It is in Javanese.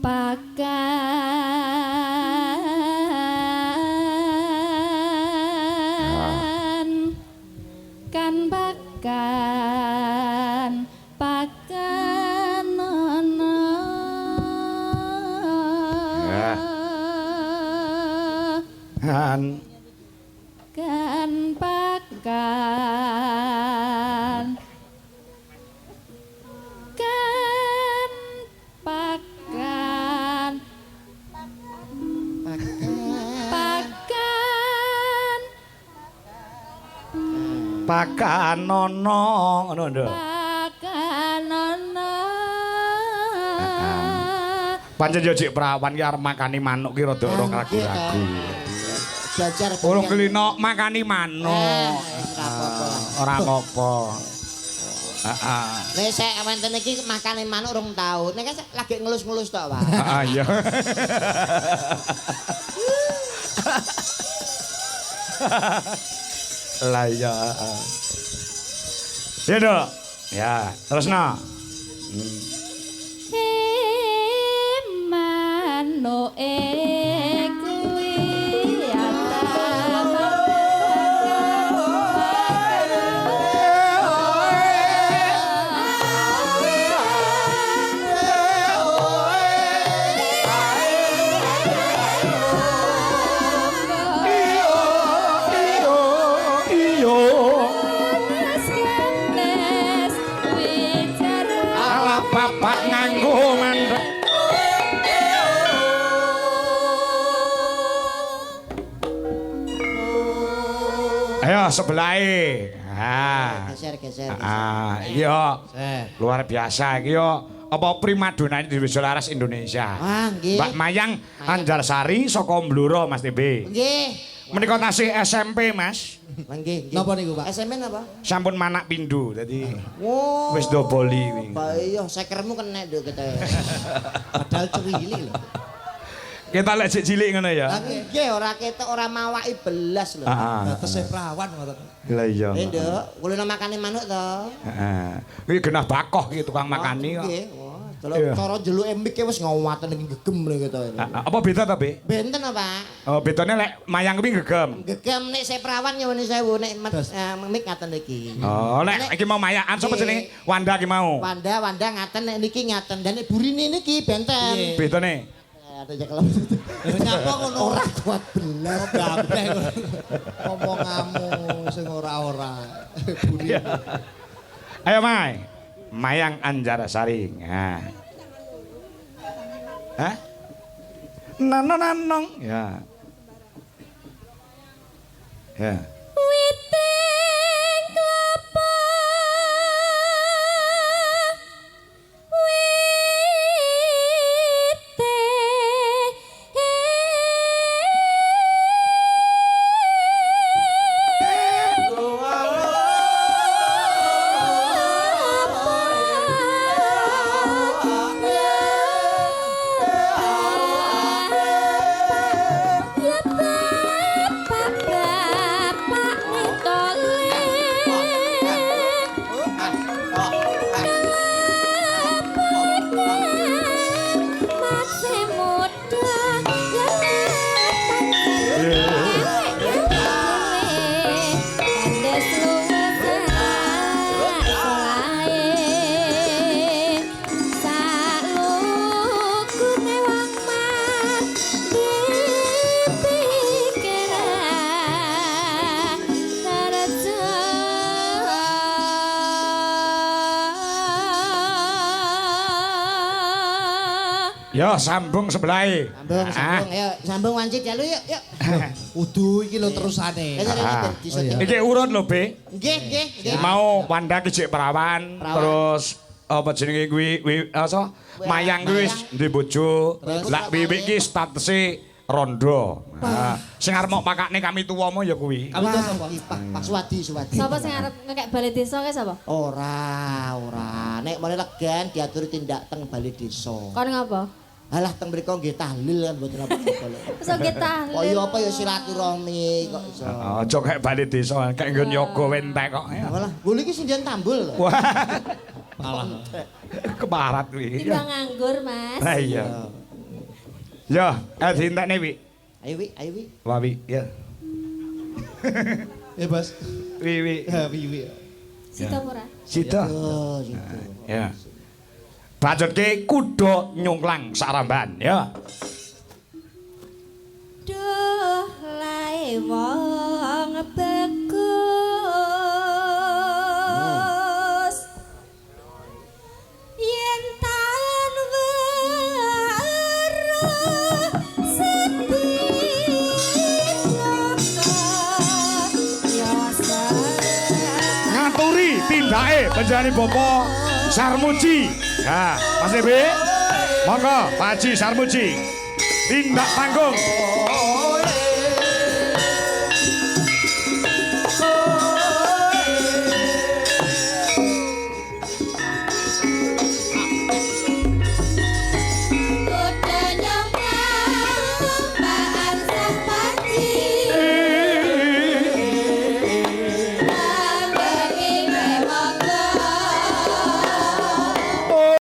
pakan kan pakan pakan nono kan pakan kan pakan pakan nono ngono lho. pakan nono Pancen yo Cik Prawan ki arep makani manuk ki rada ora ragu-ragu. Jajar Urung kelino makani manuk. Ora apa-apa. Heeh. Nek sik wonten iki makane manuk rong taun. Nek lagi ngelus-ngelus tok, Pak. Heeh iya. Lah iya. Ya dok. Ya, terusno. manuk kuwi Bapak nganggo mandek. Ayo sebelahe. Geser. Iya. Luar biasa iki yo. Apa primadona di Laras Indonesia. Nggih. Mbak Mayang Anjarsari saka Blora Mas TB. Nggih. Menika tasih SMP, Mas. Nggih. Napa niku, Pak? SMP napa? Sampun manak pindho. Dadi Oh. wis doboli wingi. Pak iya sekermu kena nduk kita. Padahal cewili lho. Kita lek sik cilik ngono ya. Nggih ora ketok ora mawaki belas lho. Heeh. Tesih prawan ngoten. Lah iya. Nduk, kulino makane manuk to. Heeh. Iki genah bakoh iki tukang makani kok. Nggih. Delok cara jeluke mik wis ngawaten iki gegem lho kita. Apa beda ta, Be? Benten apa? Oh, bedane lek mayang kuwi gegem. Gegem nek saya perawan nyuwun sewu nek mik ngaten iki. Oh, lek iki mau mayakan sapa jenenge? Wanda ki mau. Wanda ngaten nek niki ngaten dan nek burine niki benten. Bedane? Ada jekelem. Nyapa ngono? Ora kuat belas. Kabeh ngomongamu sing ora-ora. Buri. Ayo, Mai. Mayang Anjarsari. Nah. Hah? Nanong. Ya. Ya. witing klapa Yo sambung sebelahe. Sambung, ayo sambung wancit ya lu yuk. Udu iki lho terusane. Iki urut lho, Be. Nggih. Mau Wanda ki Cik Prawan, terus apa jenenge kuwi apa Mayang kuwi wis duwe bojo. Lah Wiwik ki statuse rondo. Sing arep mok pakane kami tuwa mo ya kuwi. Kamu tuh sapa? Pak Suwadi. Sapa sing arep ngekek bali desa ke sapa? Ora. Nek mulai legan diatur tindak teng bali desa. Kon ngapa? Alah teng mriku nggih tahlil kan mboten apa-apa lho. Iso nggih tahlil. Kaya apa ya silaturahmi kok iso. Aja kayak bali desa, kayak nggon yoga wentek kok. Malah, lho iki sindian tambul lho. Wah. Malah kebarat kuwi. Timbang nganggur, Mas. Lah iya. Ya, dientekne wi. Ayo wi. Wawi, ya. Bos. Wi. Ya, wi. Sita ora? Sida. Oh, gitu. Ya. Bacotke kuda nyungklang saramban, ya. Duh lae wong bagus yen tan weruh sepi Ngaturi tindake panjenengane Bapak Sarmuji. Ha, Mas Ebe. Monggo Pak Haji Sarmuji. Tindak panggung.